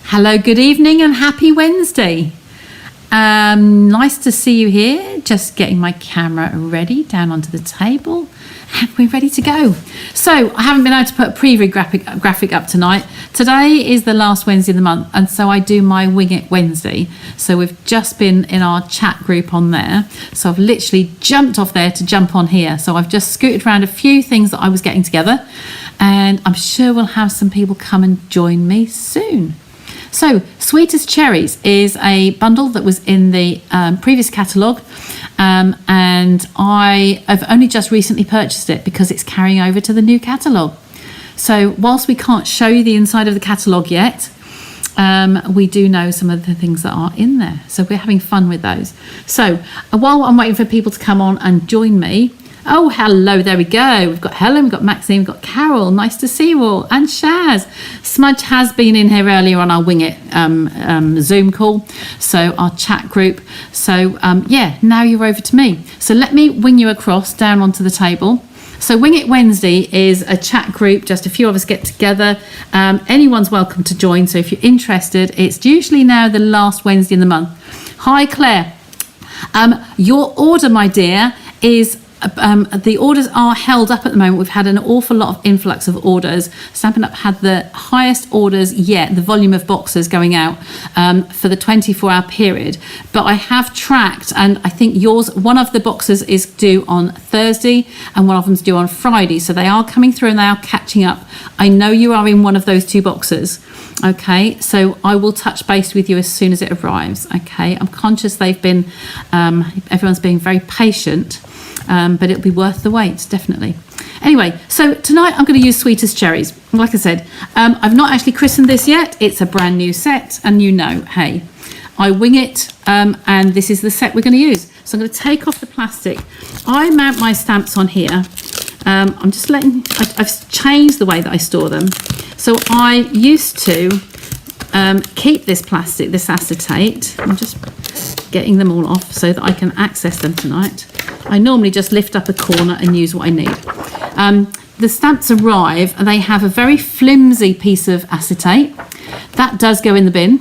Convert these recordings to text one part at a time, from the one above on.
Hello, good evening and happy Wednesday. Nice to see you here. Just getting my camera ready down onto the table and we're ready to go. So I haven't been able to put a preview graphic up tonight. Today is the last Wednesday of the month and so I do my Wing It Wednesday. So we've just been in our chat group on there. So I've literally jumped off there to jump on here. So I've just scooted around a few things that I was getting together and I'm sure we'll have some people come and join me soon. So Sweetest Cherries is a bundle that was in the previous catalogue and I have only just recently purchased it because it's carrying over to the new catalogue. So whilst we can't show you the inside of the catalogue yet, we do know some of the things that are in there. So we're having fun with those. So while I'm waiting for people to come on and join me, oh, hello, there we go. We've got Helen, we've got Maxine, we've got Carol. Nice to see you all. And Shaz. Smudge has been in here earlier on our Wing It Zoom call, so our chat group. So, yeah, now you're over to me. So let me wing you across down onto the table. So Wing It Wednesday is a chat group, just a few of us get together. Anyone's welcome to join, so if you're interested, it's usually now the last Wednesday in the month. Hi, Claire. Your order, my dear, is... the orders are held up at the moment. We've had an awful lot of influx of orders. Stampin' Up had the highest orders yet, the volume of boxes going out for the 24-hour period. But I have tracked, and I think yours, one of the boxes is due on Thursday and one of them's due on Friday. So they are coming through and they are catching up. I know you are in one of those two boxes. Okay, so I will touch base with you as soon as it arrives. Okay, I'm conscious they've been, everyone's being very patient. But it'll be worth the wait, definitely. Anyway, so tonight I'm going to use Sweetest Cherries. Like I said, I've not actually christened this yet. It's a brand new set, and you know, hey, I wing it, and this is the set we're going to use. So I'm going to take off the plastic. I mount my stamps on here. I'm just I've changed the way that I store them. So I used to keep this plastic, this acetate. I'm just getting them all off so that I can access them tonight. I normally just lift up a corner and use what I need. The stamps arrive and they have a very flimsy piece of acetate. That does go in the bin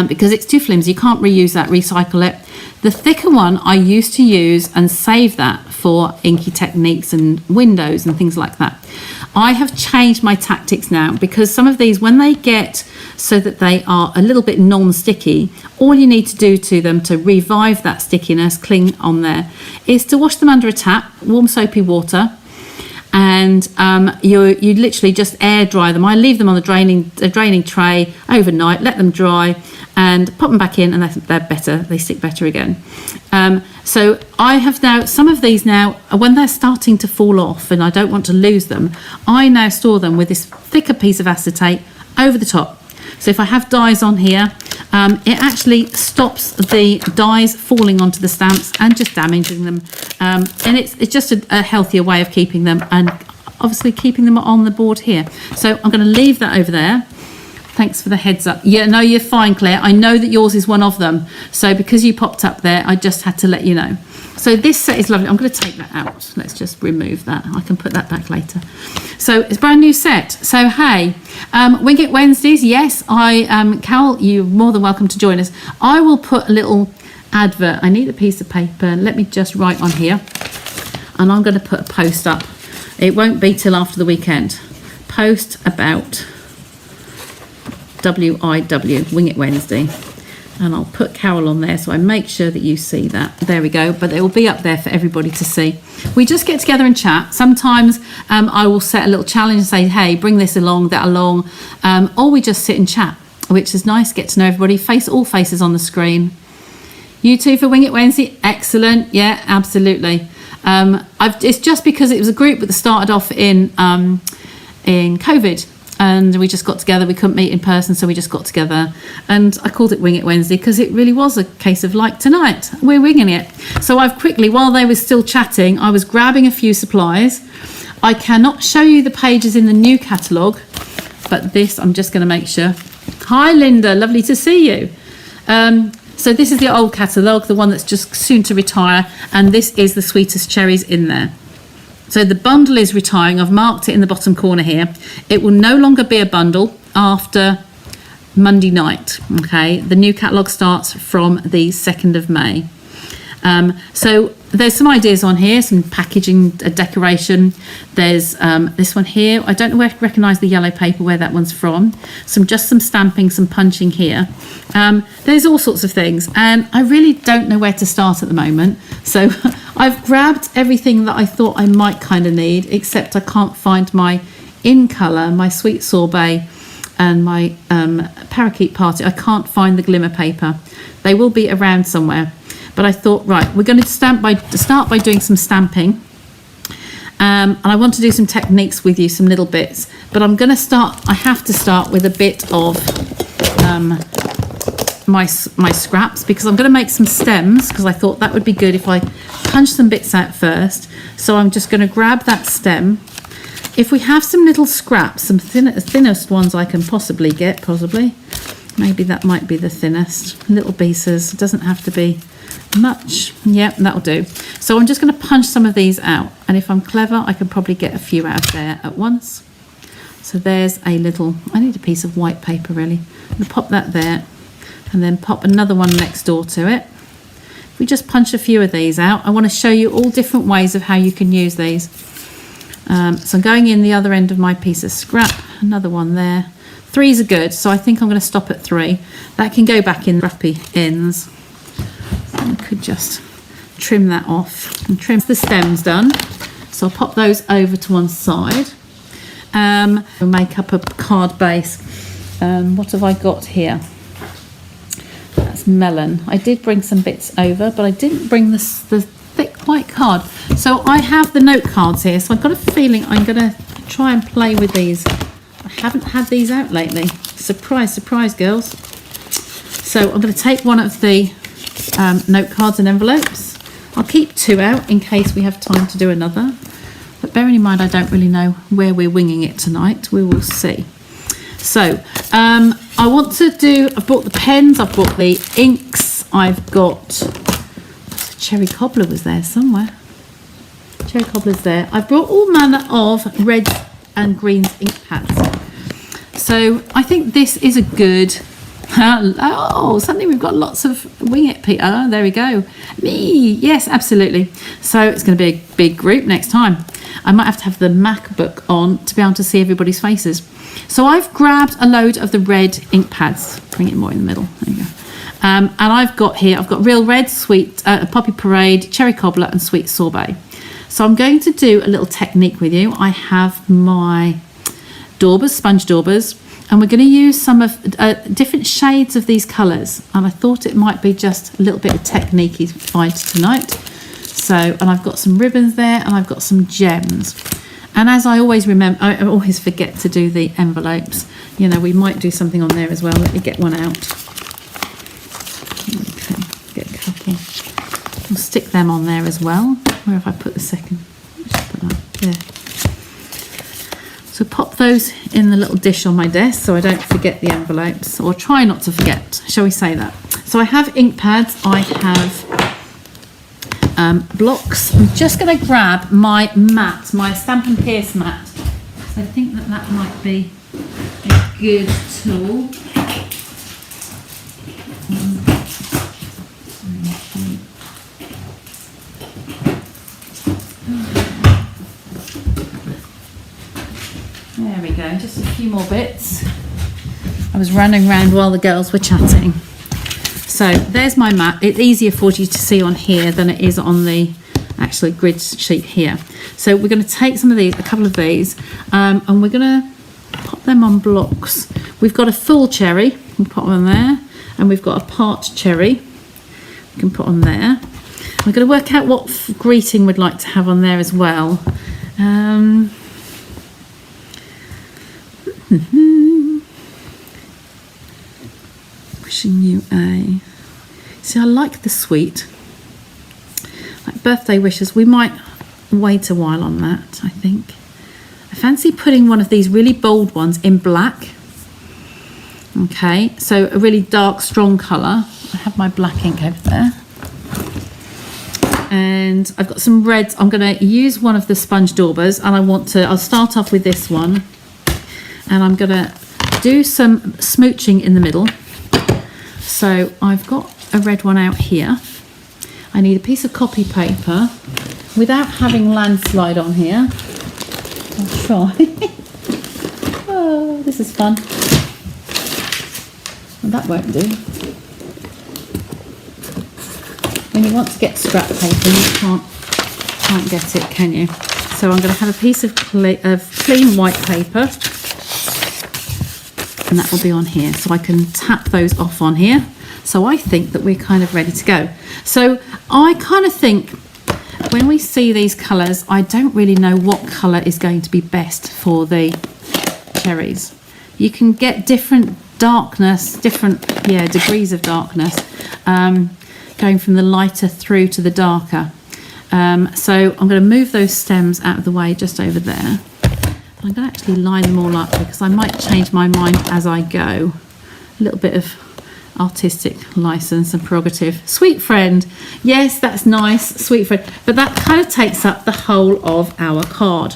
because it's too flimsy. You can't reuse that, recycle it. The thicker one I used to use and save that for inky techniques and windows and things like that. I have changed my tactics now because some of these, when they get so that they are a little bit non-sticky, all you need to do to them to revive that stickiness, cling on there, is to wash them under a tap, warm soapy water, and you literally just air dry them. I leave them on the draining tray overnight, let them dry, and pop them back in, and they're better. They stick better again. So I have now, some of these now, when they're starting to fall off and I don't want to lose them, I now store them with this thicker piece of acetate over the top. So if I have dies on here, it actually stops the dies falling onto the stamps and just damaging them. And it's just a healthier way of keeping them and obviously keeping them on the board here. So I'm going to leave that over there. Thanks for the heads up. Yeah, no, you're fine, Claire. I know that yours is one of them. So because you popped up there, I just had to let you know. So this set is lovely. I'm going to take that out. Let's just remove that. I can put that back later. So it's a brand new set. So, hey, Wing It Wednesdays. Yes, Carol, you're more than welcome to join us. I will put a little advert. I need a piece of paper. Let me just write on here. And I'm going to put a post up. It won't be till after the weekend. Post about WIW, Wing It Wednesday. And I'll put Carol on there so I make sure that you see that. There we go. But it will be up there for everybody to see. We just get together and chat. Sometimes I will set a little challenge and say, hey, bring this along, that along. Or we just sit and chat, which is nice. Get to know everybody. All faces on the screen. You two for Wing It Wednesday. Excellent. Yeah, absolutely. It's just because it was a group that started off in COVID. And we just got together. We couldn't meet in person, so we just got together. And I called it Wing It Wednesday because it really was a case of like tonight. We're winging it. So I've quickly, while they were still chatting, I was grabbing a few supplies. I cannot show you the pages in the new catalogue, but this I'm just going to make sure. Hi, Linda. Lovely to see you. So this is the old catalogue, the one that's just soon to retire. And this is the Sweetest Cherries in there. So the bundle is retiring. I've marked it in the bottom corner here. It will no longer be a bundle after Monday night. Okay, the new catalogue starts from the 2nd of May. So there's some ideas on here, some packaging, decoration. There's this one here. I don't recognise the yellow paper where that one's from. Just some stamping, some punching here. There's all sorts of things, and I really don't know where to start at the moment. So I've grabbed everything that I thought I might kind of need, except I can't find my In Colour, my Sweet Sorbet, and my Parakeet Party. I can't find the glimmer paper. They will be around somewhere. But I thought, right, we're going to start by doing some stamping. And I want to do some techniques with you, some little bits. But I have to start with a bit of my scraps, because I'm going to make some stems, because I thought that would be good if I punch some bits out first. So I'm just going to grab that stem. If we have some little scraps, some thinnest ones I can possibly get, maybe that might be the thinnest. Little pieces, it doesn't have to be much. Yep, that'll do. So I'm just going to punch some of these out, and if I'm clever I can probably get a few out of there at once. So there's a little, I need a piece of white paper really. I'm going to pop that there, and then pop another one next door to it. If we just punch a few of these out, I want to show you all different ways of how you can use these. So I'm going in the other end of my piece of scrap, another one there. 3s are good, so I think I'm going to stop at 3. That can go back in scrappy ends. I could just trim that off and trim the stems done. So I'll pop those over to one side. We'll make up a card base. What have I got here? That's melon. I did bring some bits over, but I didn't bring the thick white card. So I have the note cards here, so I've got a feeling I'm going to try and play with these. I haven't had these out lately. Surprise, surprise, girls. So I'm going to take one of the note cards and envelopes. I'll keep 2 out in case we have time to do another, but bearing in mind I don't really know where we're winging it tonight, we will see. So I want to do, I've bought the pens, I've bought the inks, I've got cherry cobbler was there somewhere. Cherry cobbler's there. I brought all manner of red and green ink pads. So I think this is a good, oh, suddenly we've got lots of wing it, Peter. Oh, there we go. Me, yes, absolutely. So it's going to be a big group next time. I might have to have the MacBook on to be able to see everybody's faces. So I've grabbed a load of the red ink pads. Bring it more in the middle. There you go. And I've got Real Red, Sweet, Poppy Parade, Cherry Cobbler and Sweet Sorbet. So I'm going to do a little technique with you. I have my daubers, sponge daubers, and we're going to use some of different shades of these colours. And I thought it might be just a little bit of technique-ified tonight. So, and I've got some ribbons there, and I've got some gems. And as I always remember, I always forget to do the envelopes. You know, we might do something on there as well. Let me get one out. Okay, get a couple. We'll stick them on there as well. Where have I put the second? Just put that there. So pop those in the little dish on my desk so I don't forget the envelopes, or try not to forget, shall we say that. So I have ink pads, I have blocks. I'm just going to grab my mat, my Stampin' Pierce mat. So I think that might be a good tool. There we go, just a few more bits. I was running around while the girls were chatting. So there's my mat. It's easier for you to see on here than it is on the actual grid sheet here. So we're going to take some of these, a couple of these, and we're going to pop them on blocks. We've got a full cherry, we'll put on there, and we've got a part cherry we can put on there. We're going to work out what greeting we'd like to have on there as well. Wishing you a... See, I like the sweet. Like birthday wishes. We might wait a while on that, I think. I fancy putting one of these really bold ones in black. Okay, so a really dark, strong colour. I have my black ink over there. And I've got some reds. I'm going to use one of the sponge daubers, and I'll start off with this one. And I'm going to do some smooching in the middle. So I've got a red one out here. I need a piece of copy paper without having landslide on here. I'll try. Oh, this is fun. Well, that won't do. When you want to get scrap paper, you can't get it, can you? So I'm going to have a piece of clean white paper, and that will be on here. So I can tap those off on here. So I think that we're kind of ready to go. So I kind of think when we see these colours, I don't really know what colour is going to be best for the cherries. You can get different darkness, different degrees of darkness, going from the lighter through to the darker. So I'm going to move those stems out of the way just over there. I'm going to actually line them all up because I might change my mind as I go. A little bit of artistic license and prerogative. Sweet friend, yes, that's nice, sweet friend, but that kind of takes up the whole of our card.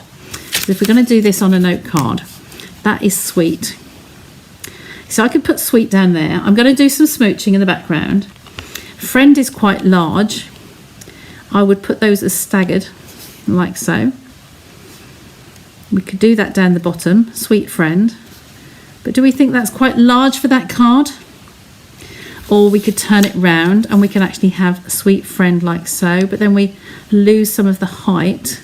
So if we're going to do this on a note card, that is sweet. So I could put sweet down there. I'm going to do some smooching in the background. Friend is quite large. I would put those as staggered, like so. We could do that down the bottom, sweet friend. But do we think that's quite large for that card? Or we could turn it round and we can actually have a sweet friend like so, but then we lose some of the height.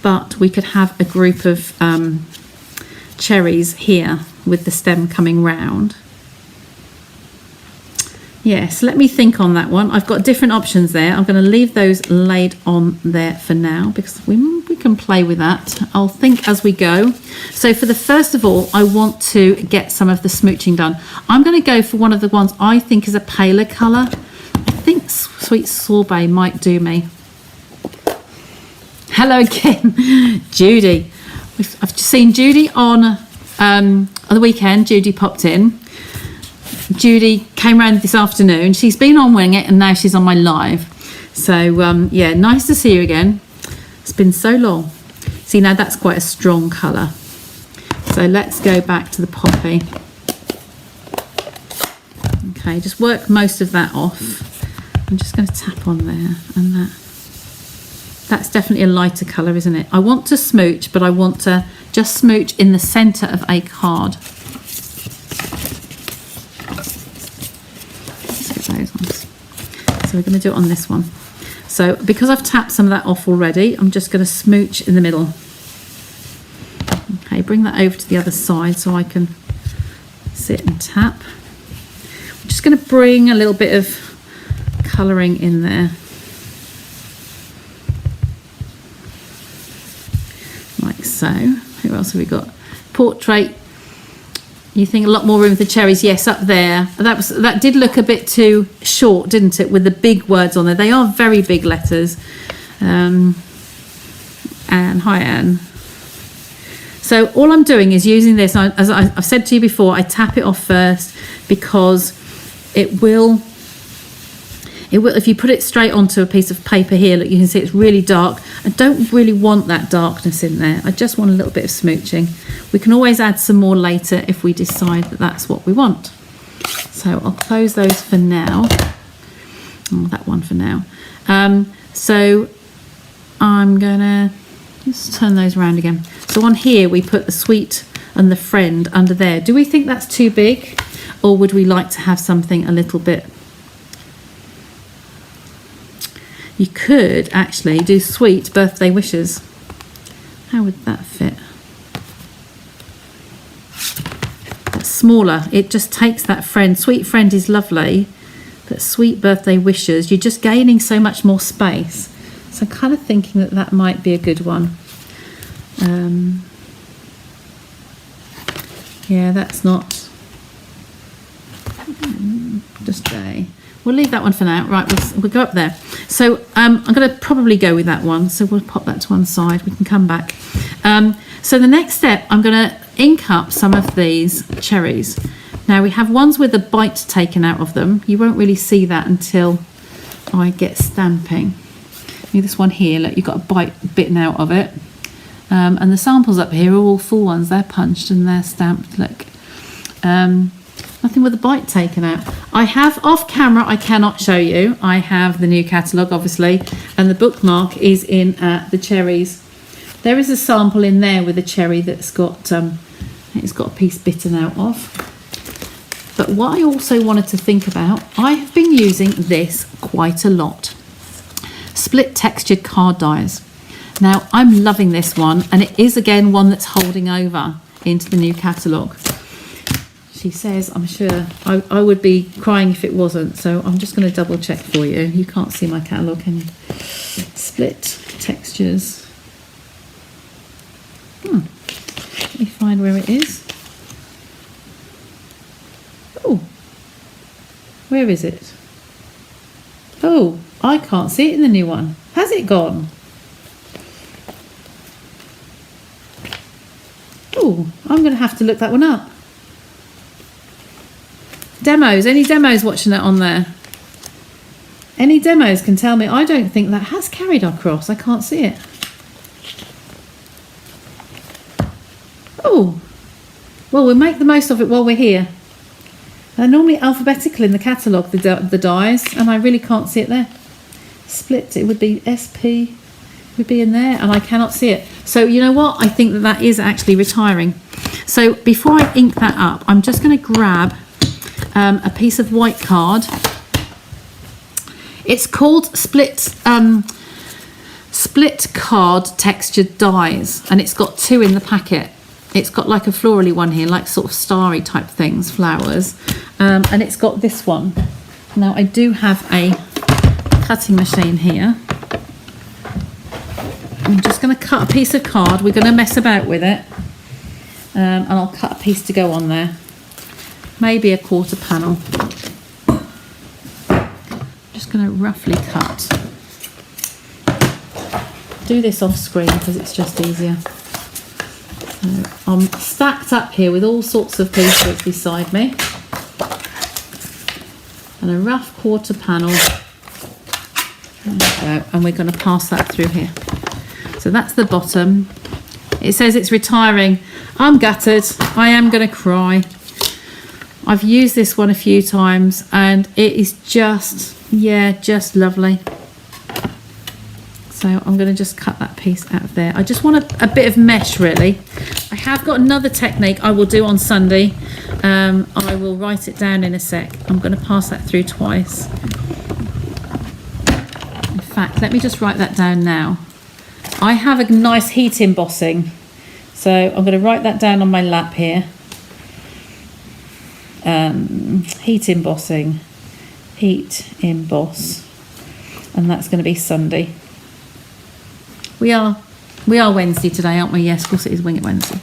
But we could have a group of cherries here with the stem coming round. Yes, let me think on that one. I've got different options there. I'm going to leave those laid on there for now because we can play with that. I'll think as we go. So for the first of all, I want to get some of the smooching done. I'm going to go for one of the ones I think is a paler colour. I think Sweet Sorbet might do me. Hello again, Judy. I've just seen Judy on the weekend. Judy popped in. Judy came round this afternoon. She's been on Wing It and now she's on my live. So yeah, nice to see you again. It's been so long. See, now that's quite a strong colour. So let's go back to the poppy. Okay, just work most of that off. I'm just going to tap on there and that. That's definitely a lighter colour, isn't it? I want to smooch, but I want to just smooch in the centre of a card. Those ones. So we're going to do it on this one. So because I've tapped some of that off already, I'm just going to smooch in the middle. Okay, bring that over to the other side so I can sit and tap. I'm just going to bring a little bit of colouring in there. Like so. Who else have we got? Portrait. You think a lot more room for the cherries? Yes, up there. That did look a bit too short, didn't it? With the big words on there. They are very big letters. And hi, Anne. So all I'm doing is using this. As I've said to you before, I tap it off first because it will. If you put it straight onto a piece of paper here, look, you can see it's really dark. I don't really want that darkness in there. I just want a little bit of smooching. We can always add some more later if we decide that that's what we want. So I'll close those for now. Oh, that one for now. So I'm gonna just turn those around again. So on here we put the sweet and the friend under there. Do we think that's too big, or would we like to have something a little bit? You could actually do sweet birthday wishes. How would that fit? That's smaller. It just takes that friend. Sweet friend is lovely, but sweet birthday wishes, you're just gaining so much more space. So I'm kind of thinking that that might be a good one. Yeah, that's not just a. We'll leave that one for now. Right, we'll go up there. So I'm going to probably go with that one. So we'll pop that to one side. We can come back. So the next step, I'm going to ink up some of these cherries. Now we have ones with the bite taken out of them. You won't really see that until I get stamping. This one here, look, you've got a bite bitten out of it. And the samples up here are all full ones. They're punched and they're stamped. Look, nothing with a bite taken out. I have off camera, I cannot show you. I have the new catalogue, obviously, and the bookmark is in the cherries. There is a sample in there with a cherry that's got it's got a piece bitten out of. But what I also wanted to think about, I have been using this quite a lot. Split textured card dies. Now, I'm loving this one, and it is again one that's holding over into the new catalogue. She says, I'm sure I would be crying if it wasn't, so I'm just going to double check for you. You can't see my catalogue, can you? Split textures. Let me find where it is. Oh, where is it? Oh, I can't see it in the new one. Has it gone? Oh, I'm going to have to look that one up. Demos, any demos watching it on there? Any demos can tell me. I don't think that has carried across. I can't see it. Oh, well, we'll make the most of it while we're here. They're normally alphabetical in the catalogue, the dies, and I really can't see it there. Split, it would be SP, would be in there, and I cannot see it. So you know what? I think that is actually retiring. So before I ink that up, I'm just going to grab a piece of white card. It's called split card textured dies, and it's got 2 in the packet. It's got like a florally one here, like sort of starry type things, flowers, and it's got this one. Now I do have a cutting machine here. I'm just going to cut a piece of card. We're going to mess about with it, and I'll cut a piece to go on there. Maybe a 1/4 panel. Just going to roughly cut. Do this off screen because it's just easier. So I'm stacked up here with all sorts of pieces beside me, and a rough 1/4 panel. There we go. And we're going to pass that through here. So that's the bottom. It says it's retiring. I'm gutted. I am going to cry. I've used this one a few times and it is just, yeah, just lovely. So I'm going to just cut that piece out of there. I just want a bit of mesh, really. I have got another technique I will do on Sunday. I will write it down in a sec. I'm going to pass that through twice. In fact, let me just write that down now. I have a nice heat embossing. So I'm going to write that down on my lap here. Heat embossing, heat emboss, and that's going to be Sunday. We are Wednesday today, aren't we? Yes, of course it is Wing It Wednesday.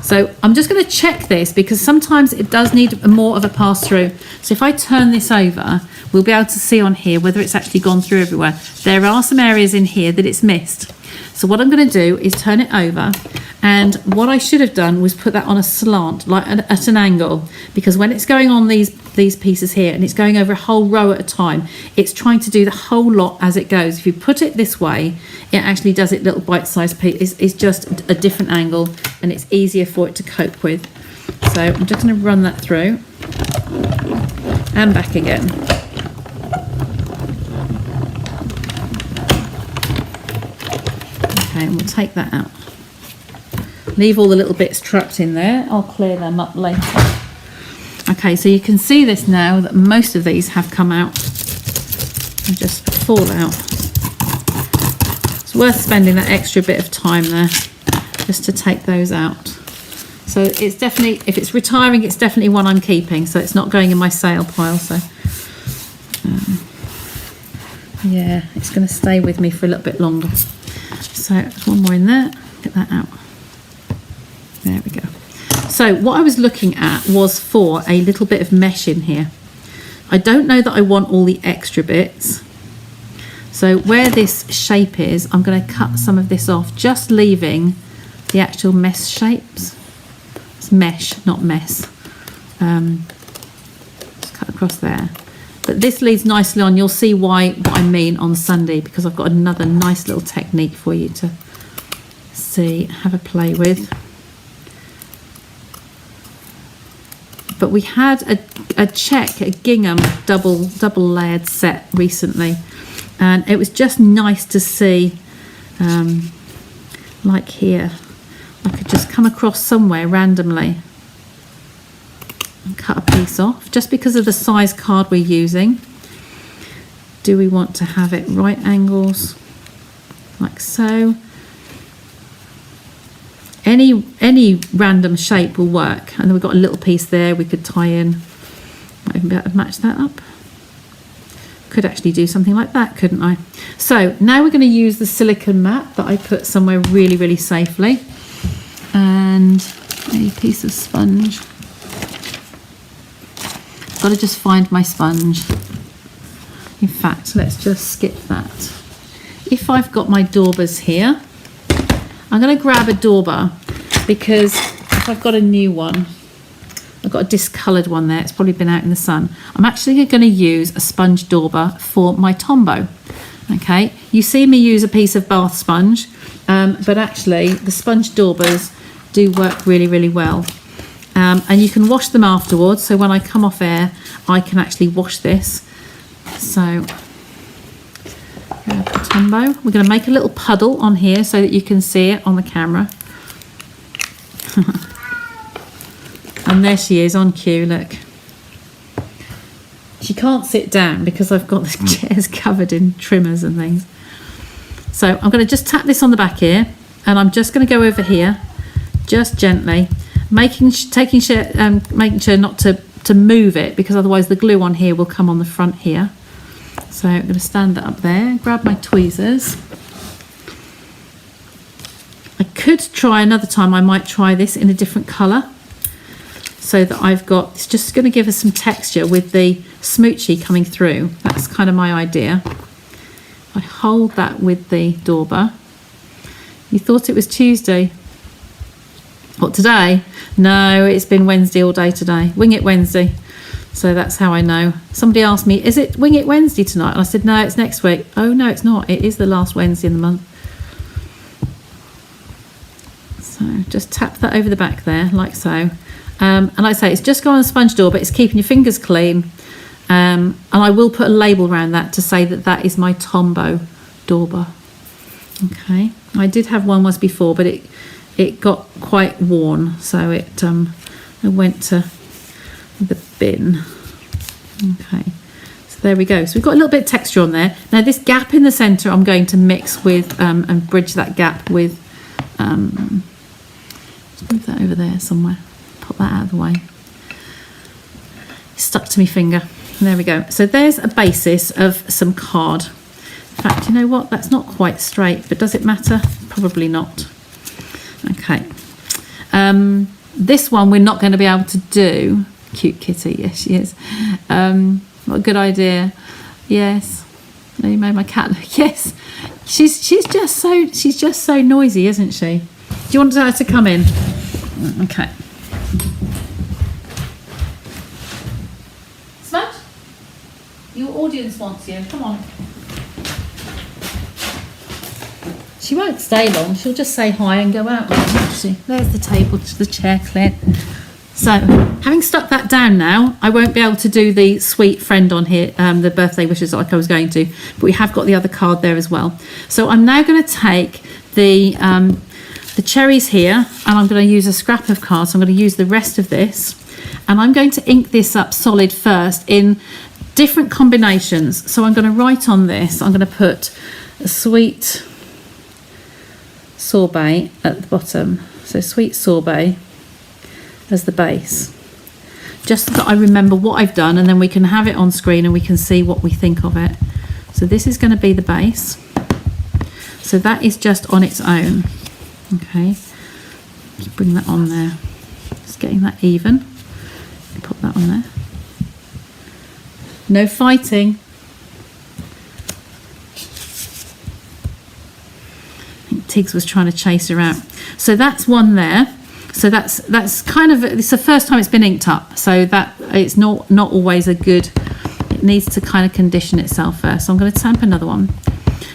So I'm just going to check this because sometimes it does need more of a pass through. So if I turn this over, we'll be able to see on here whether it's actually gone through everywhere. There are some areas in here that it's missed. So what I'm going to do is turn it over, and what I should have done was put that on a slant, like at an angle, because when it's going on these pieces here and it's going over a whole row at a time, it's trying to do the whole lot as it goes. If you put it this way, it actually does it little bite-sized pieces. It's just a different angle and it's easier for it to cope with. So I'm just going to run that through and back again. Okay, and we'll take that out. Leave all the little bits trapped in there. I'll clear them up later. Okay, so you can see this now that most of these have come out and just fall out. It's worth spending that extra bit of time there just to take those out. So it's definitely, if it's retiring, it's definitely one I'm keeping, so it's not going in my sale pile. So yeah, it's going to stay with me for a little bit longer. So one more in there, get that out. There we go. So what I was looking at was for a little bit of mesh in here. I don't know that I want all the extra bits. So where this shape is, I'm going to cut some of this off, just leaving the actual mesh shapes. It's mesh, not mess. Just cut across there. But this leads nicely on. You'll see what I mean on Sunday, because I've got another nice little technique for you to see, have a play with. But we had a gingham double layered set recently, and it was just nice to see, like here, I could just come across somewhere randomly and cut a piece off, just because of the size card we're using. Do we want to have it right angles, like so? Any random shape will work. And then we've got a little piece there we could tie in. Might even be able to match that up. Could actually do something like that, couldn't I? So now we're going to use the silicone mat that I put somewhere really, really safely. And a piece of sponge. Got to just find my sponge. In fact, let's just skip that. If I've got my daubers here, I'm going to grab a dauber, because if I've got a new one, I've got a discoloured one there, it's probably been out in the sun. I'm actually going to use a sponge dauber for my Tombow. Okay, you see me use a piece of bath sponge, but actually the sponge daubers do work really, really well. And you can wash them afterwards, so when I come off air, I can actually wash this. So Tombow. We're going to make a little puddle on here so that you can see it on the camera. And there she is on cue, look. She can't sit down because I've got the chairs covered in trimmers and things. So I'm going to just tap this on the back here, and I'm just going to go over here, just gently, making sure not to move it, because otherwise the glue on here will come on the front here. So I'm going to stand that up there, grab my tweezers. I could try another time, I might try this in a different colour, so that I've got, it's just going to give us some texture with the smoochy coming through. That's kind of my idea. I hold that with the dauber. You thought it was Tuesday. What, today? No, it's been Wednesday all day today. Wing It Wednesday. So that's how I know. Somebody asked me, is it Wing It Wednesday tonight? And I said, no, it's next week. Oh, no, it's not. It is the last Wednesday in the month. So just tap that over the back there, like so. And like I say, it's just going on a sponge dauber, but it's keeping your fingers clean. And I will put a label around that to say that that is my Tombow dauber. Okay. I did have one once before, but it got quite worn, so it went to the bin. Okay, so there we go. So we've got a little bit of texture on there. Now this gap in the centre I'm going to mix with and bridge that gap with, let's move that over there somewhere, pop that out of the way. It's stuck to my finger. There we go. So there's a basis of some card. In fact, you know what, that's not quite straight, but does it matter? Probably not. Okay, this one we're not going to be able to do. Cute kitty, yes she is. What a good idea. Yes, oh, you made my cat look. Yes, she's just so noisy, isn't she? Do you want her to come in? Okay. Smudge, your audience wants you. Come on. She won't stay long, she'll just say hi and go out. There's the table, the chair cleared. So, having stuck that down now, I won't be able to do the sweet friend on here, the birthday wishes like I was going to, but we have got the other card there as well. So I'm now going to take the cherries here, and I'm going to use a scrap of card, so I'm going to use the rest of this, and I'm going to ink this up solid first in different combinations. So I'm going to write on this, I'm going to put a sweet sorbet at the bottom, so sweet sorbet as the base, just so that I remember what I've done, and then we can have it on screen and we can see what we think of it. So this is going to be the base, so that is just on its own. Okay, just bring that on there, just getting that even, put that on there, no fighting. Tiggs was trying to chase her out. So that's one there. So that's kind of, it's the first time it's been inked up, so that it's not always a good, it needs to kind of condition itself first. So I'm going to stamp another one.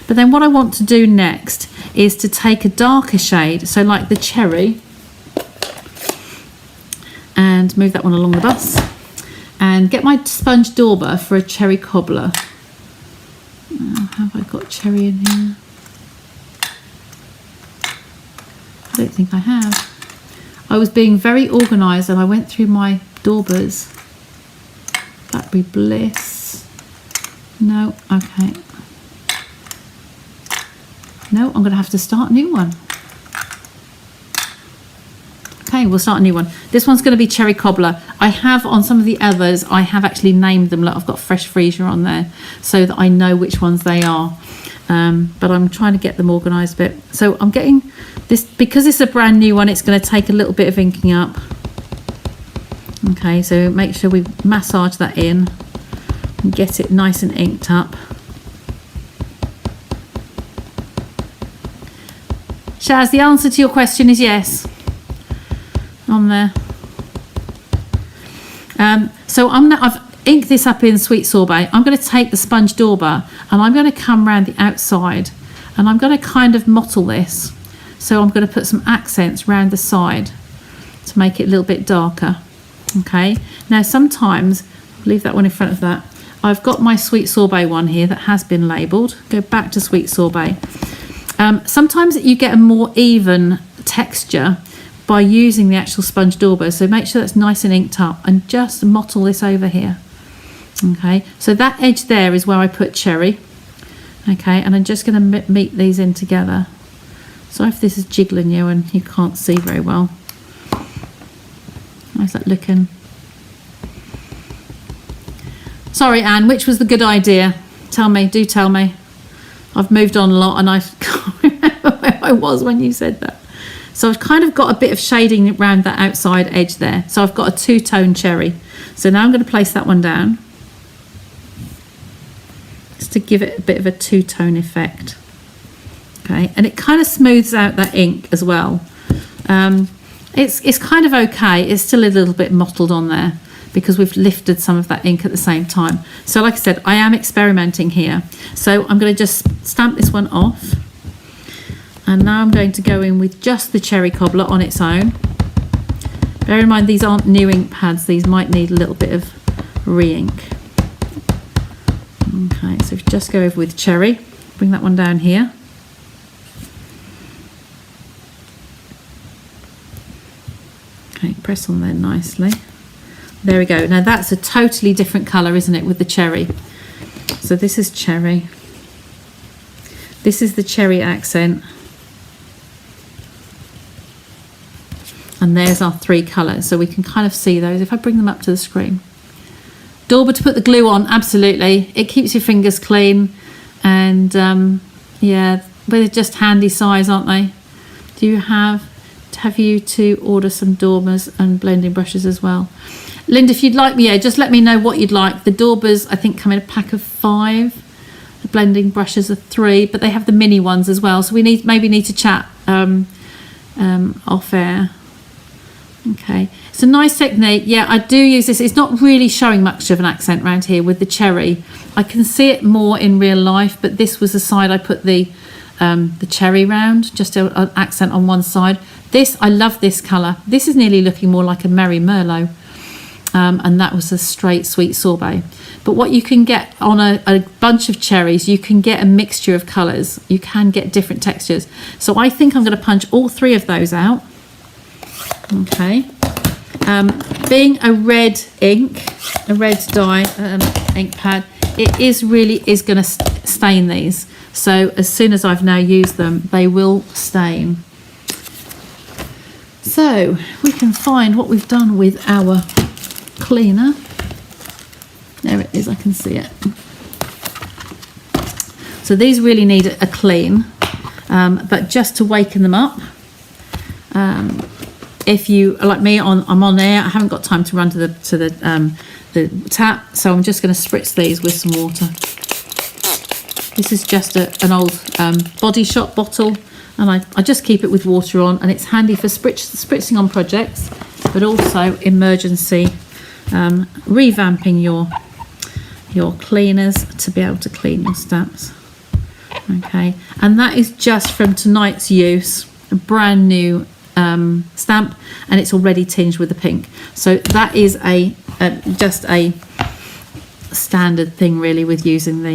But then what I want to do next is to take a darker shade, so like the cherry, and move that one along the bus, and get my sponge dauber for a cherry cobbler. Have I got cherry in here? I don't think I have. I was being very organised and I went through my daubers. Blackberry Bliss. No, okay. No, I'm going to have to start a new one. Okay, we'll start a new one. This one's going to be Cherry Cobbler. I have, on some of the others, I have actually named them. Look, I've got Fresh Freesia on there so that I know which ones they are. But I'm trying to get them organised a bit. So I'm getting this, because it's a brand new one, it's going to take a little bit of inking up. Okay, so make sure we massage that in and get it nice and inked up. Shaz, the answer to your question is yes. On there. So I've inked this up in Sweet Sorbet. I'm going to take the sponge dauber and I'm going to come around the outside and I'm going to kind of mottle this. So I'm going to put some accents around the side to make it a little bit darker. Okay. Now sometimes, leave that one in front of that. I've got my Sweet Sorbet one here that has been labelled. Go back to Sweet Sorbet. Sometimes you get a more even texture by using the actual sponge dauber, so make sure that's nice and inked up and just mottle this over here. Okay, so that edge there is where I put cherry. Okay, and I'm just going to meet these in together. Sorry if this is jiggling you and you can't see very well. How's that looking? Sorry, Anne, which was the good idea? Tell me, do tell me. I've moved on a lot and I can't remember where I was when you said that. So I've kind of got a bit of shading around that outside edge there. So I've got a two-tone cherry. So now I'm going to place that one down, just to give it a bit of a two-tone effect. Okay, and it kind of smooths out that ink as well. It's kind of okay. It's still a little bit mottled on there because we've lifted some of that ink at the same time. So like I said, I am experimenting here. So I'm going to just stamp this one off. And now I'm going to go in with just the Cherry Cobbler on its own. Bear in mind, these aren't new ink pads. These might need a little bit of re-ink. Okay, so just go over with Cherry. Bring that one down here. Okay, press on there nicely. There we go. Now that's a totally different colour, isn't it, with the cherry? So this is cherry. This is the cherry accent. And there's our three colours, so we can kind of see those. If I bring them up to the screen. Dauber to put the glue on, absolutely. It keeps your fingers clean. And yeah, they're just handy size, aren't they? Do you have you to order some daubers and blending brushes as well? Linda, if you'd like me, yeah, just let me know what you'd like. The daubers, I think, come in a pack of 5. The blending brushes are 3, but they have the mini ones as well. So we maybe need to chat off air. Okay, it's a nice technique. Yeah, I do use this. It's not really showing much of an accent around here with the cherry. I can see it more in real life, but this was the side I put the cherry round, just an accent on one side. This, I love this colour. This is nearly looking more like a Merry Merlot. And that was a straight Sweet Sorbet. But what you can get on a bunch of cherries, you can get a mixture of colours. You can get different textures. So I think I'm going to punch all 3 of those out. Okay. Being a red ink, a red dye ink pad, it really is going to stain these. So as soon as I've now used them, they will stain. So we can find what we've done with our cleaner. There it is, I can see it. So these really need a clean, but just to waken them up. If you like me, I'm on air. I haven't got time to run to the tap, so I'm just going to spritz these with some water. This is just an old Body Shop bottle, and I just keep it with water on, and it's handy for spritzing on projects, but also emergency revamping your cleaners to be able to clean your stamps. Okay, and that is just from tonight's use, a brand new stamp, and it's already tinged with the pink. So that is just a standard thing really with using the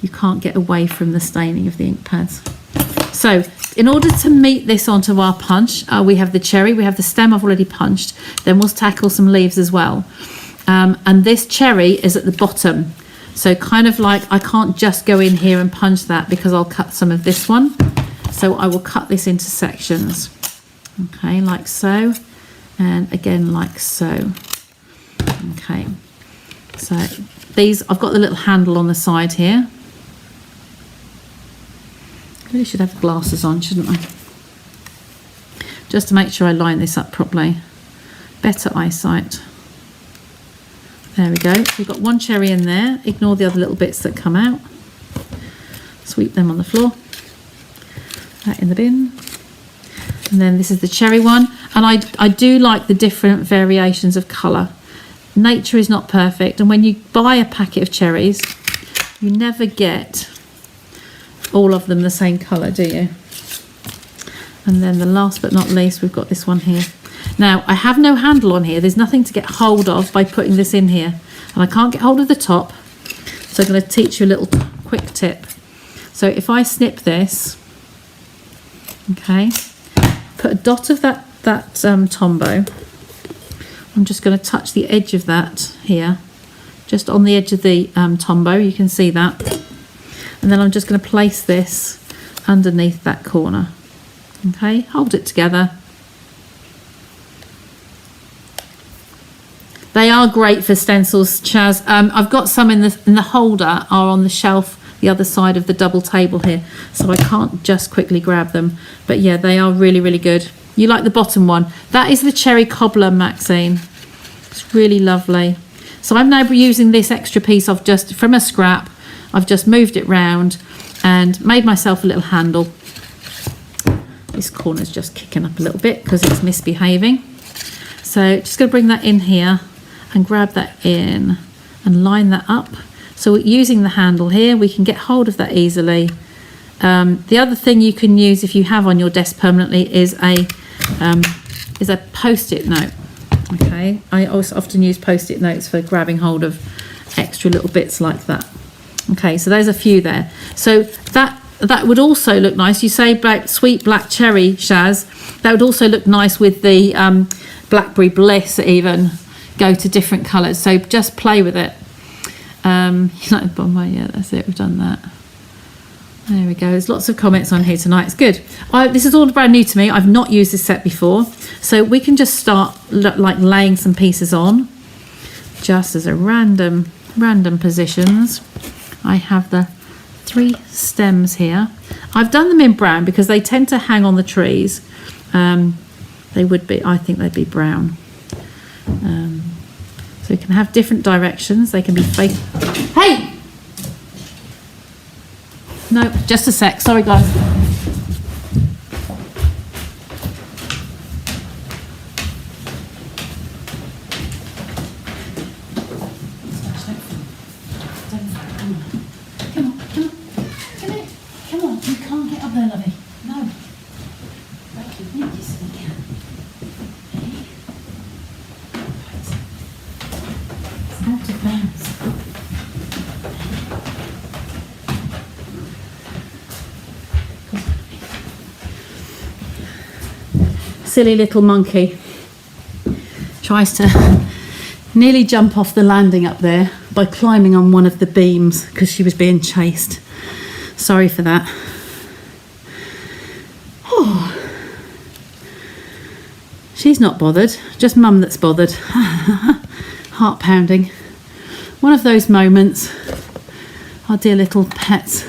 you can't get away from the staining of the ink pads. So in order to meet this onto our punch, we have the cherry, we have the stem I've already punched, then we'll tackle some leaves as well. And this cherry is at the bottom. So kind of like, I can't just go in here and punch that because I'll cut some of this one. So I will cut this into sections. Okay, like so. And again, like so. Okay. So these, I've got the little handle on the side here. Really should have glasses on, shouldn't I? Just to make sure I line this up properly. Better eyesight. There we go. So we've got one cherry in there. Ignore the other little bits that come out. Sweep them on the floor. That in the bin. And then this is the cherry one. And I do like the different variations of colour. Nature is not perfect. And when you buy a packet of cherries, you never get all of them the same colour, do you? And then the last but not least, we've got this one here. Now, I have no handle on here. There's nothing to get hold of by putting this in here. And I can't get hold of the top. So I'm going to teach you a little quick tip. So if I snip this, okay, put a dot of that Tombow. I'm just going to touch the edge of that here, just on the edge of the Tombow. You can see that. And then I'm just going to place this underneath that corner. Okay, hold it together. They are great for stencils, Chaz. I've got some in the holder, are on the shelf the other side of the double table here, so I can't just quickly grab them. But yeah, they are really, really good. You like the bottom one? That is the cherry cobbler, Maxine. It's really lovely. So I'm now using this extra piece of just from a scrap. I've just moved it round and made myself a little handle. This corner's just kicking up a little bit because it's misbehaving. So just going to bring that in here and grab that in and line that up. So using the handle here, we can get hold of that easily. The other thing you can use if you have on your desk permanently is a post-it note. Okay, I also often use post-it notes for grabbing hold of extra little bits like that. Okay, so there's a few there. So that would also look nice. You say about sweet black cherry, Shaz. That would also look nice with the blackberry bliss even. Go to different colours. So just play with it. You like the bomber? Yeah, that's it. We've done that. There we go. There's lots of comments on here tonight. It's good. This is all brand new to me. I've not used this set before. So we can just start like laying some pieces on. Just as a random positions. I have the 3 stems here. I've done them in brown because they tend to hang on the trees. They would be, I think they'd be brown. So you can have different directions. They can be Hey! No, just a sec. Sorry, guys. Come on. You can't get up there, lovey. No. Break your neck, you silly cat. It's out of bounds. Silly little monkey tries to nearly jump off the landing up there by climbing on one of the beams because she was being chased. Sorry for that. Oh, she's not bothered, just mum that's bothered. Heart pounding. One of those moments. Our dear little pets.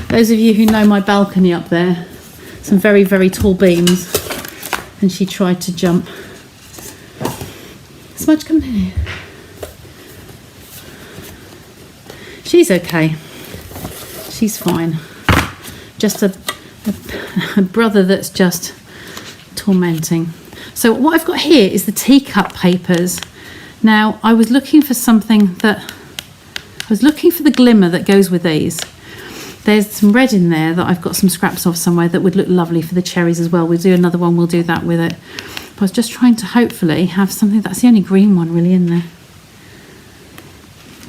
Those of you who know my balcony up there, some very, very tall beams, and she tried to jump. Smudge, come in here. She's okay. She's fine. Just a brother that's just tormenting. So what I've got here is the teacup papers. Now, I was looking for something that... I was looking for the glimmer that goes with these. There's some red in there that I've got some scraps of somewhere that would look lovely for the cherries as well. We'll do another one, we'll do that with it. But I was just trying to hopefully have something, that's the only green one really in there.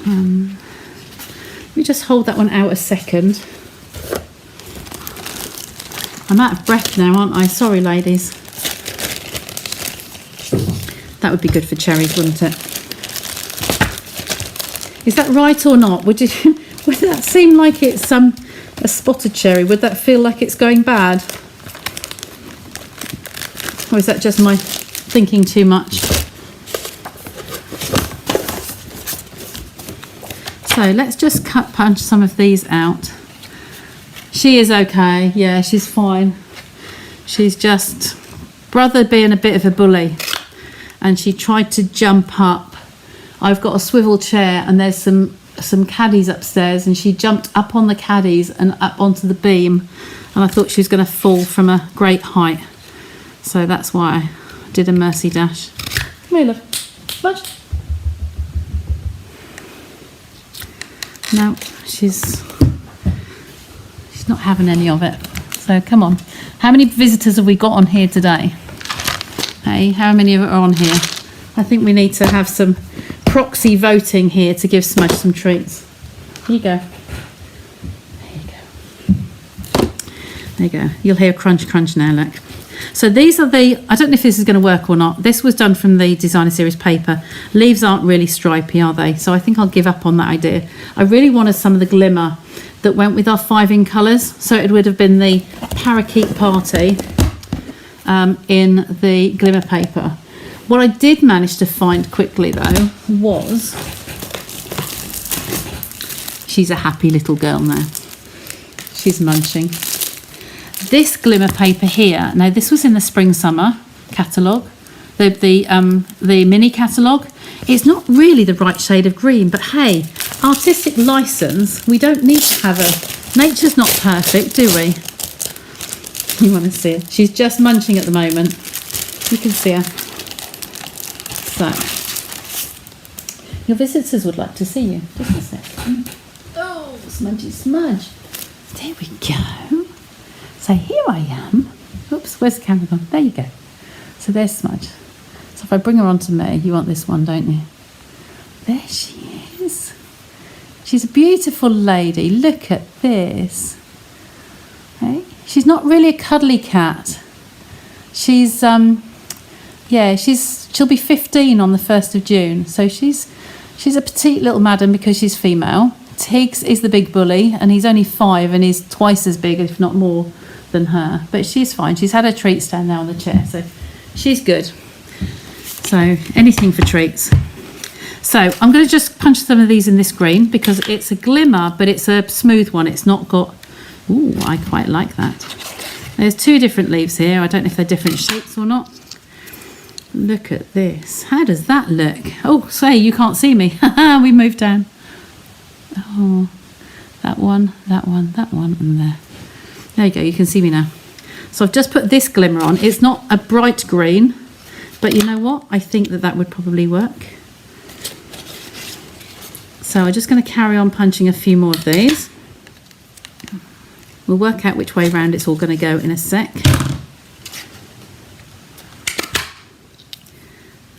Let me just hold that one out a second. I'm out of breath now, aren't I? Sorry, ladies. That would be good for cherries, wouldn't it? Is that right or not? Would that seem like it's a spotted cherry? Would that feel like it's going bad? Or is that just my thinking too much? So let's just punch some of these out. She is okay. Yeah, she's fine. She's just brother being a bit of a bully, and she tried to jump up. I've got a swivel chair and there's some caddies upstairs, and she jumped up on the caddies and up onto the beam, and I thought she was going to fall from a great height. So that's why I did a mercy dash. Come here, love. Smudge. No, she's not having any of it. So come on. How many visitors have we got on here today? Hey, how many are on here? I think we need to have some proxy voting here to give Smudge some treats. Here you go. There you go. There you go. You'll hear crunch, crunch now, look. So these are the, I don't know if this is going to work or not. This was done from the designer series paper. Leaves aren't really stripy, are they? So I think I'll give up on that idea. I really wanted some of the glimmer that went with our 5 in colours. So it would have been the parakeet party in the glimmer paper. What I did manage to find quickly though was, she's a happy little girl now. She's munching. This glimmer paper here, now this was in the spring summer catalogue, the mini catalogue. It's not really the right shade of green, but hey, artistic license, we don't need to have a, nature's not perfect, do we? You want to see it? She's just munching at the moment. You can see her. So, your visitors would like to see you. Just a second. Oh, smudgy smudge. There we go. So here I am. Oops, where's the camera gone? There you go. So there's Smudge. So if I bring her onto me, you want this one, don't you? There she is. She's a beautiful lady. Look at this. Hey? She's not really a cuddly cat. She's yeah, she'll be 15 on the 1st of June. So she's a petite little madam because she's female. Tiggs is the big bully, and he's only 5 and he's twice as big, if not more, than her. But she's fine. She's had her treat stand now on the chair, so she's good. So anything for treats. So I'm going to just punch some of these in this green because it's a glimmer, but it's a smooth one. It's not got... Ooh, I quite like that. There's 2 different leaves here. I don't know if they're different shapes or not. Look at this. How does that look? Oh, say, you can't see me. We moved down. Oh, that one, and there. There you go, you can see me now. So I've just put this glimmer on. It's not a bright green, but you know what? I think that would probably work. So I'm just going to carry on punching a few more of these. We'll work out which way round it's all going to go in a sec.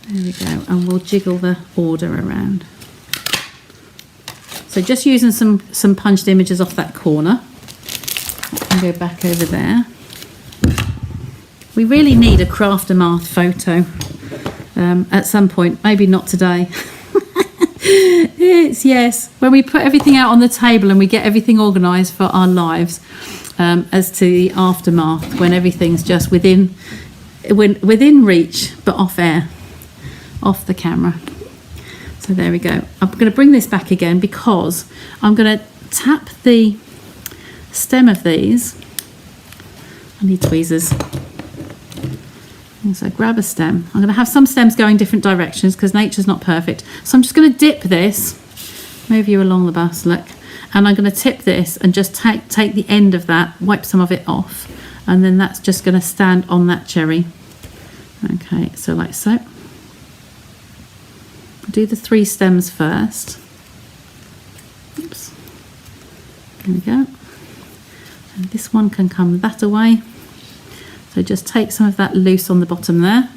There we go, and we'll jiggle the order around. So just using some punched images off that corner. I can go back over there. We really need a Craft-A-Marth photo at some point, maybe not today. It's yes, when we put everything out on the table and we get everything organised for our lives, as to the aftermath, when everything's just within reach but off air, off the camera. So there we go. I'm going to bring this back again because I'm going to tap the stem of these. I need tweezers. So grab a stem. I'm going to have some stems going different directions because nature's not perfect. So I'm just going to dip this, move you along the bus, look, and I'm going to tip this and just take the end of that, wipe some of it off, and then that's just going to stand on that cherry. Okay, so like so. Do the 3 stems first. Oops. There we go. And this one can come that away. So just take some of that loose on the bottom there.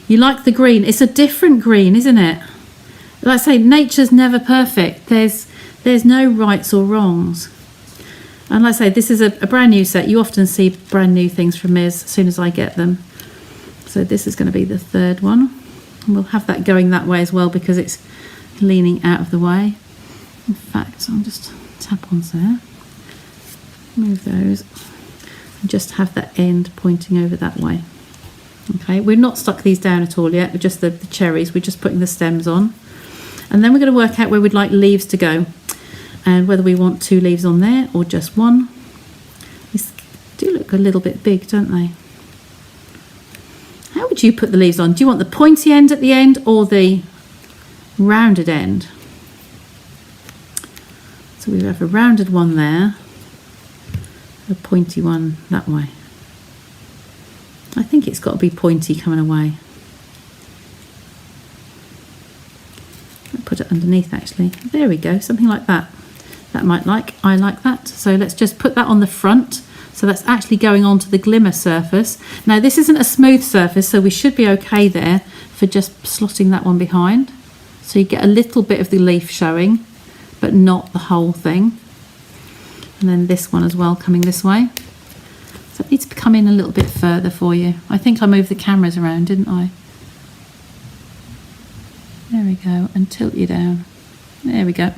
You like the green. It's a different green, isn't it? Like I say, nature's never perfect. There's no rights or wrongs. And like I say, this is a brand new set. You often see brand new things from me as soon as I get them. So this is going to be the third one. And we'll have that going that way as well because it's leaning out of the way. In fact, I'll just tap on there. Move those. And just have that end pointing over that way. Okay, we've not stuck these down at all yet. We're just the cherries. We're just putting the stems on. And then we're going to work out where we'd like leaves to go. And whether we want 2 leaves on there or just 1. These do look a little bit big, don't they? How would you put the leaves on? Do you want the pointy end at the end or the rounded end? So we have a rounded one there, a pointy one that way. I think it's got to be pointy coming away. I'll put it underneath actually. There we go, something like that. That I like that. So let's just put that on the front. So that's actually going onto the glimmer surface. Now this isn't a smooth surface, so we should be okay there for just slotting that one behind. So you get a little bit of the leaf showing, but not the whole thing. And then this one as well coming this way. So it needs to come in a little bit further for you. I think I moved the cameras around, didn't I? There we go, and tilt you down. There we go.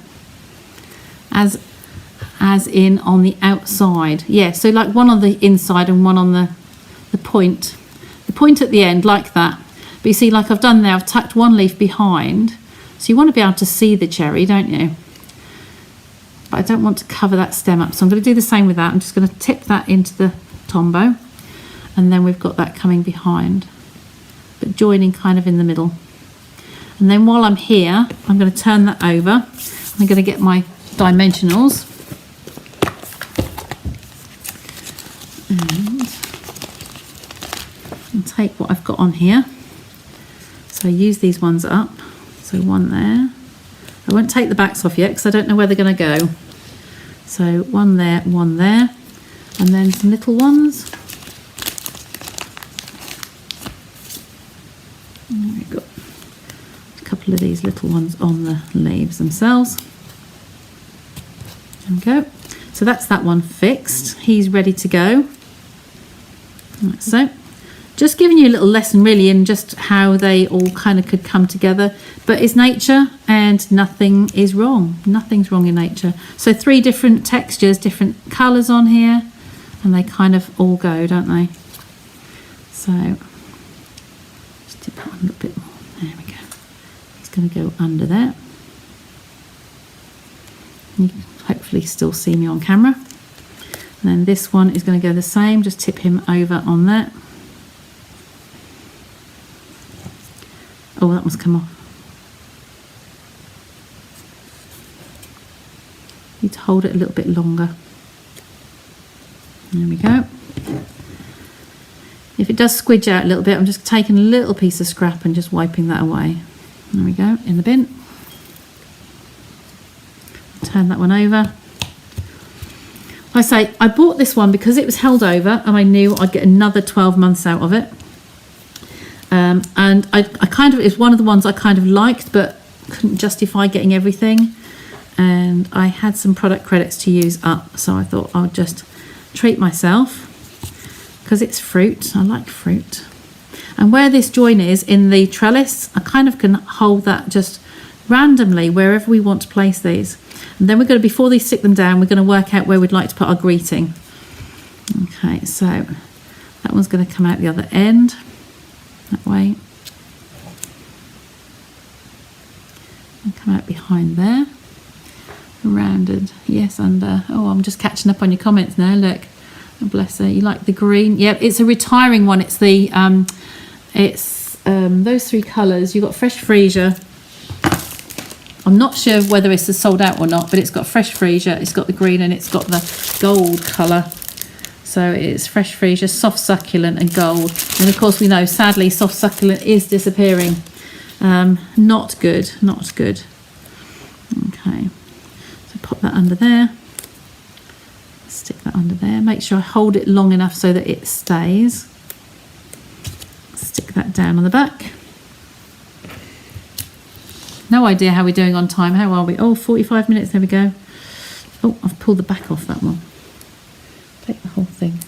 As in on the outside. Yeah, so like one on the inside and one on the point. The point at the end, like that. But you see, like I've done there, I've tucked one leaf behind. So you want to be able to see the cherry, don't you? But I don't want to cover that stem up. So I'm going to do the same with that. I'm just going to tip that into the tombow. And then we've got that coming behind. But joining kind of in the middle. And then while I'm here, I'm going to turn that over. I'm going to get my dimensionals. And take what I've got on here. So use these ones up. So one there. I won't take the backs off yet because I don't know where they're going to go. So one there, and then some little ones. And we've got a couple of these little ones on the leaves themselves. There we go. So that's that one fixed. He's ready to go. Like so. Just giving you a little lesson really in just how they all kind of could come together. But it's nature and nothing is wrong. Nothing's wrong in nature. So 3 different textures, different colours on here. And they kind of all go, don't they? So, just dip that one a little bit more. There we go. It's going to go under there. You can hopefully still see me on camera. And then this one is going to go the same. Just tip him over on that. Oh, that must come off. Need to hold it a little bit longer. There we go. If it does squidge out a little bit, I'm just taking a little piece of scrap and just wiping that away. There we go, in the bin. Turn that one over. I say, I bought this one because it was held over and I knew I'd get another 12 months out of it. And I kind of, it's one of the ones I kind of liked, but couldn't justify getting everything. And I had some product credits to use up, so I thought I'll just treat myself because it's fruit. I like fruit. And where this join is in the trellis, I kind of can hold that just randomly wherever we want to place these. And then we're going to, before they stick them down, we're going to work out where we'd like to put our greeting. Okay, so that one's going to come out the other end. That way. And come out behind there. Rounded, yes, under. Oh, I'm just catching up on your comments now. Look, oh, bless her. You like the green? Yep, it's a retiring one. It's the those 3 colours. You've got fresh freesia. I'm not sure whether it's sold out or not, but it's got fresh freesia. It's got the green and it's got the gold colour. So it's fresh freesia, soft succulent and gold. And of course we know, sadly, soft succulent is disappearing. Not good, not good. Okay, so pop that under there. Stick that under there. Make sure I hold it long enough so that it stays. Stick that down on the back. No idea how we're doing on time. How are we? Oh, 45 minutes. There we go. Oh, I've pulled the back off that one. Take the whole thing.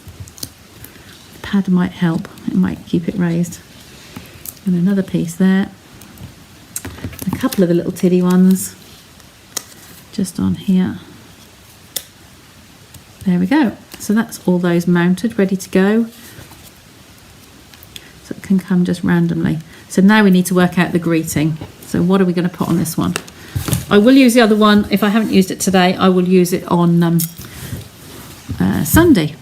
The pad might help. It might keep it raised. And another piece there. A couple of the little tiddy ones just on here. There we go. So that's all those mounted, ready to go. So it can come just randomly. So now we need to work out the greeting. So what are we going to put on this one? I will use the other one. If I haven't used it today, I will use it on Sunday.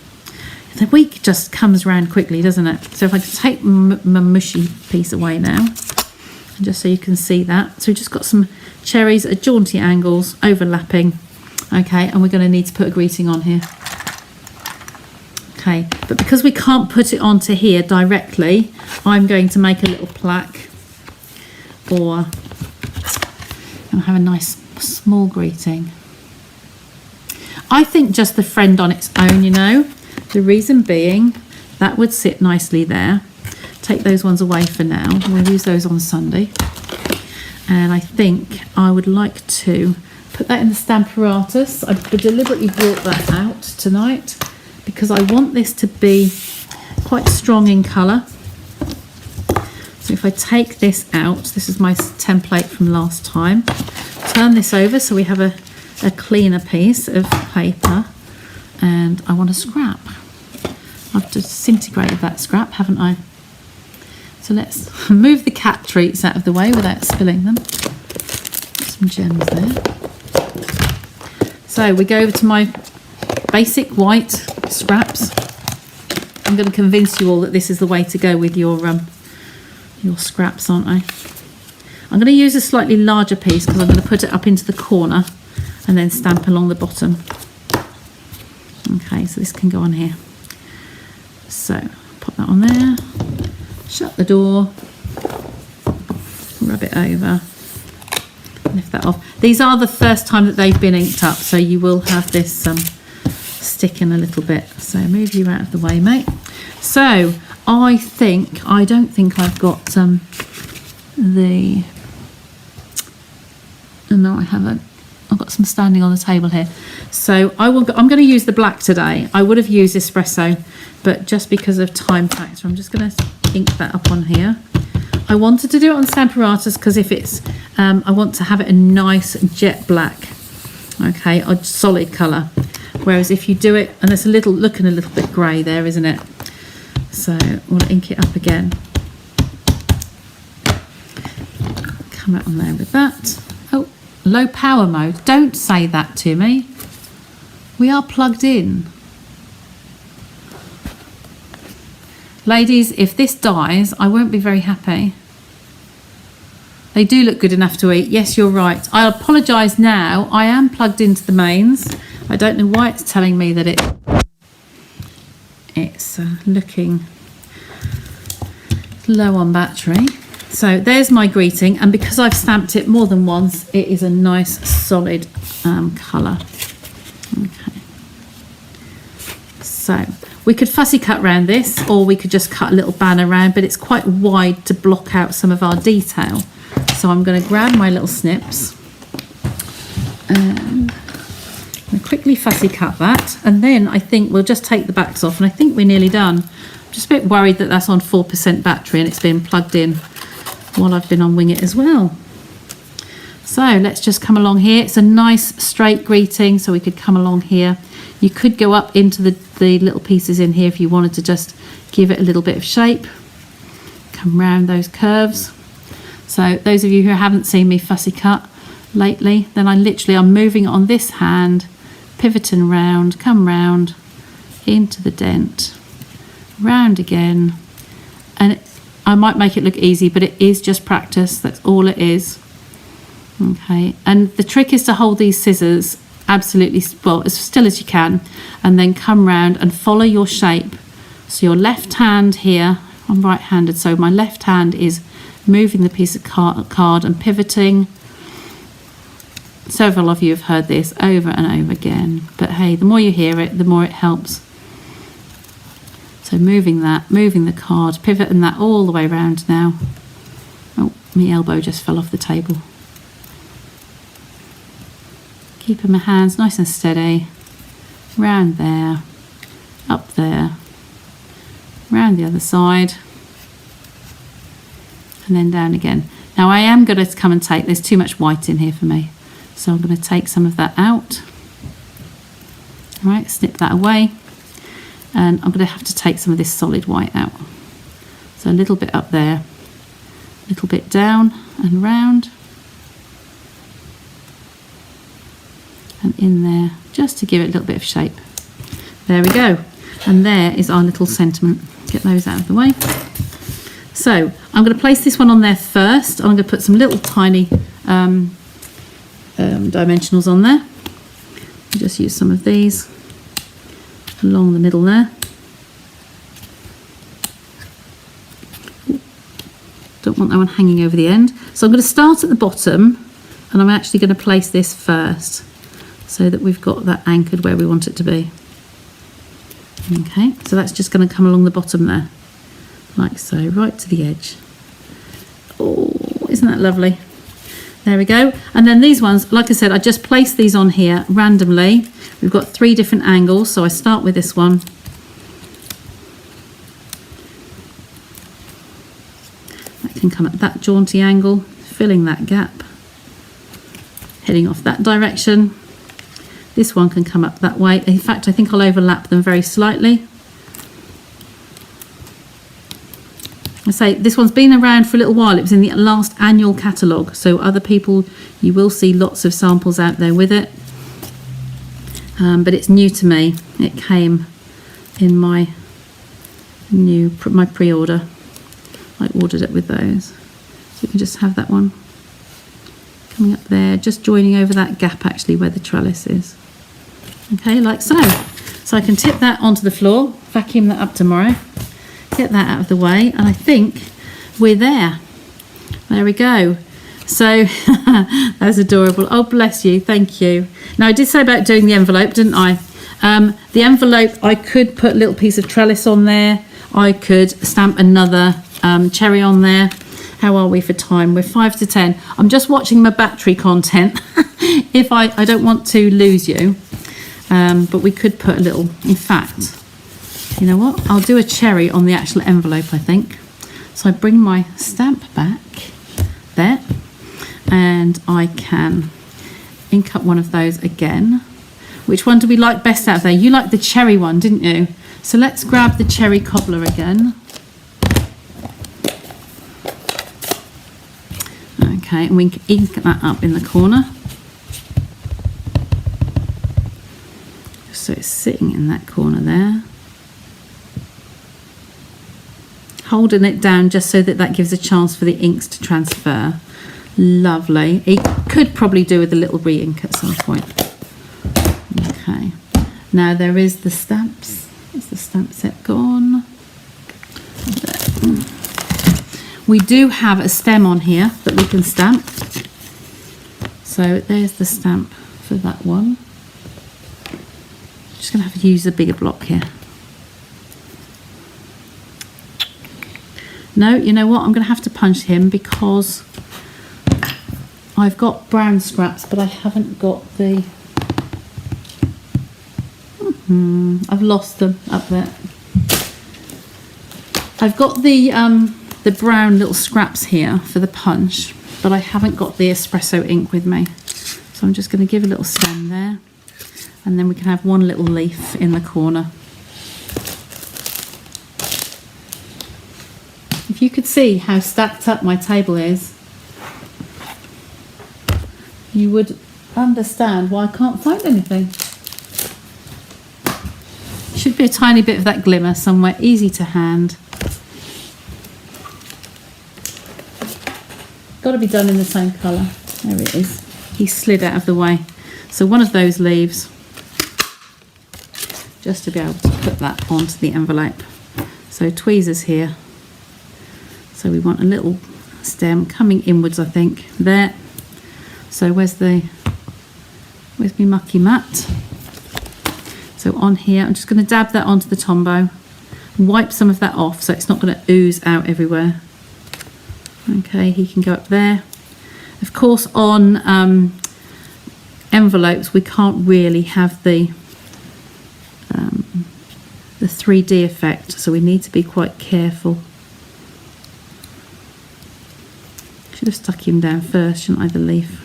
The week just comes around quickly, doesn't it? So if I can take my mushy piece away now, just so you can see that. So we've just got some cherries at jaunty angles, overlapping. Okay, and we're going to need to put a greeting on here. Okay, but because we can't put it onto here directly, I'm going to make a little plaque, or I'll have a nice small greeting. I think just the friend on its own, you know. The reason being, that would sit nicely there. Take those ones away for now. We'll use those on Sunday. And I think I would like to put that in the Stamparatus. I deliberately brought that out tonight because I want this to be quite strong in colour. So if I take this out, this is my template from last time. Turn this over so we have a cleaner piece of paper, and I want a scrap. I've disintegrated that scrap, haven't I? So let's move the cat treats out of the way without spilling them. Some gems there. So we go over to my basic white scraps. I'm going to convince you all that this is the way to go with your scraps, aren't I? I'm going to use a slightly larger piece because I'm going to put it up into the corner and then stamp along the bottom. Okay, so this can go on here. So pop that on there, shut the door, rub it over, lift that off. These are the first time that they've been inked up, so you will have this sticking a little bit. So move you out of the way, mate. So I don't think I've got no, I haven't. I've got some standing on the table here. So I'm going to use the black today. I would have used espresso, but just because of time factor, I'm just going to ink that up on here. I wanted to do it on Stamparatus because if it's, I want to have it a nice jet black, okay, a solid colour. Whereas if you do it, and it's looking a little bit grey there, isn't it? So we'll ink it up again. Come out on there with that. Oh, low power mode. Don't say that to me. We are plugged in. Ladies, if this dies, I won't be very happy. They do look good enough to eat. Yes, you're right. I apologise now. I am plugged into the mains. I don't know why it's telling me that it's looking low on battery. So there's my greeting, and because I've stamped it more than once, it is a nice solid colour. Okay. So we could fussy cut around this, or we could just cut a little banner around, but it's quite wide to block out some of our detail. So I'm going to grab my little snips and quickly fussy cut that, and then I think we'll just take the backs off, and I think we're nearly done. I'm just a bit worried that that's on 4% battery and it's been plugged in while I've been on Wing It as well. So let's just come along here. It's a nice straight greeting, so we could come along here. You could go up into the little pieces in here if you wanted to just give it a little bit of shape. Come round those curves. So those of you who haven't seen me fussy cut lately, then I'm moving it on this hand, pivoting round, come round into the dent, round again, and I might make it look easy, but it is just practice. That's all it is. Okay, and the trick is to hold these scissors absolutely well as still as you can, and then come round and follow your shape. So your left hand here, I'm right-handed, so my left hand is moving the piece of card and pivoting several of you have heard this over and over again, but hey, the more you hear it, the more it helps. So moving the card, pivoting that all the way around now. Oh, my elbow just fell off the table. Keeping my hands nice and steady, round there, up there, round the other side, and then down again. Now I am going to come and take, there's too much white in here for me, so I'm going to take some of that out. All right, snip that away. And I'm going to have to take some of this solid white out. So a little bit up there, a little bit down and round. And in there, just to give it a little bit of shape. There we go. And there is our little sentiment. Get those out of the way. So I'm going to place this one on there first. I'm going to put some little tiny dimensionals on there. Just use some of these along the middle there. Don't want that one hanging over the end. So I'm going to start at the bottom, and I'm actually going to place this first so that we've got that anchored where we want it to be. Okay, so that's just going to come along the bottom there, like so, right to the edge. Oh, isn't that lovely? There we go. And then these ones, like I said, I just placed these on here randomly. We've got 3 different angles, so I start with this one. That can come at that jaunty angle, filling that gap, heading off that direction. This one can come up that way. In fact, I think I'll overlap them very slightly. I say this one's been around for a little while. It was in the last annual catalogue, so other people, you will see lots of samples out there with it. But it's new to me. It came in my pre-order. I ordered it with those. So you can just have that one coming up there, just joining over that gap actually where the trellis is. Okay, like so. So I can tip that onto the floor, vacuum that up tomorrow, get that out of the way, and I think we're there. There we go. So that's adorable. Oh, bless you. Thank you. Now I did say about doing the envelope, didn't I? The envelope, I could put a little piece of trellis on there. I could stamp another cherry on there. How are we for time? We're 5 to 10. I'm just watching my battery content. If I don't want to lose you, but we could put a little, in fact, you know what? I'll do a cherry on the actual envelope, I think. So I bring my stamp back there, and I can ink up one of those again. Which one do we like best out there? You liked the cherry one, didn't you? So let's grab the cherry cobbler again. Okay, and we can ink that up in the corner. So it's sitting in that corner there. Holding it down just so that gives a chance for the inks to transfer. Lovely. It could probably do with a little re-ink at some point. Okay. Now there is the stamps. Is the stamp set gone? There. We do have a stem on here that we can stamp. So there's the stamp for that one. Just going to have to use a bigger block here. No, you know what? I'm going to have to punch him because I've got brown scraps, but I haven't got the... I've lost them up there. I've got the brown little scraps here for the punch, but I haven't got the espresso ink with me. So I'm just going to give a little stem there, and then we can have one little leaf in the corner. If you could see how stacked up my table is, you would understand why I can't find anything. Should be a tiny bit of that glimmer somewhere, easy to hand. Got to be done in the same colour. There it is. He slid out of the way. So one of those leaves, just to be able to put that onto the envelope. So tweezers here. So we want a little stem coming inwards, I think, there. So where's the with my mucky mat. So on here, I'm just going to dab that onto the Tombow, wipe some of that off so it's not going to ooze out everywhere. Okay, he can go up there. Of course, on envelopes, we can't really have the 3D effect, so we need to be quite careful. Should have stuck him down first, shouldn't I, the leaf?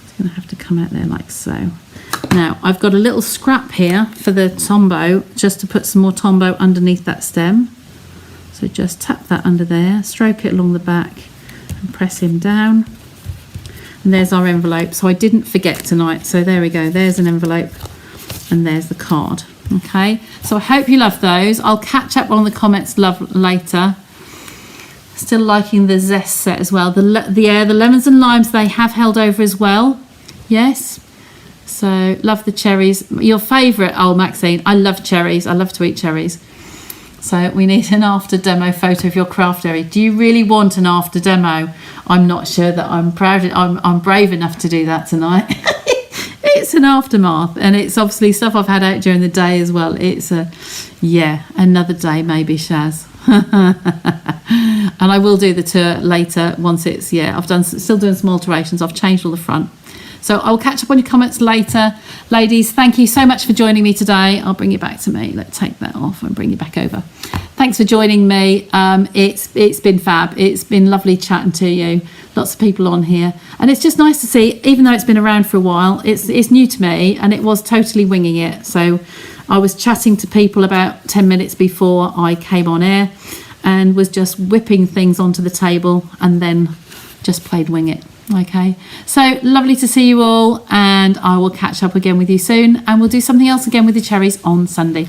It's going to have to come out there like so. Now, I've got a little scrap here for the Tombow, just to put some more Tombow underneath that stem. So just tap that under there, stroke it along the back and press him down. And there's our envelope. So I didn't forget tonight. So there we go. There's an envelope and there's the card. Okay. So I hope you love those. I'll catch up on the comments later. Still liking the zest set as well. The lemons and limes, they have held over as well. Yes. So love the cherries. Your favourite, oh Maxine, I love cherries. I love to eat cherries. So we need an after demo photo of your craft area. Do you really want an after demo? I'm not sure that I'm brave enough to do that tonight. It's an aftermath, and it's obviously stuff I've had out during the day as well. It's another day maybe, Shaz. And I will do the tour later once it's, still doing some alterations. I've changed all the front. So I'll catch up on your comments later. Ladies, thank you so much for joining me today. I'll bring you back to me. Let's take that off and bring you back over. Thanks for joining me. It's been fab. It's been lovely chatting to you. Lots of people on here. And it's just nice to see, even though it's been around for a while, it's new to me, and it was totally winging it. So I was chatting to people about 10 minutes before I came on air and was just whipping things onto the table and then just played wing it. Okay, so lovely to see you all, and I will catch up again with you soon, and we'll do something else again with the cherries on Sunday.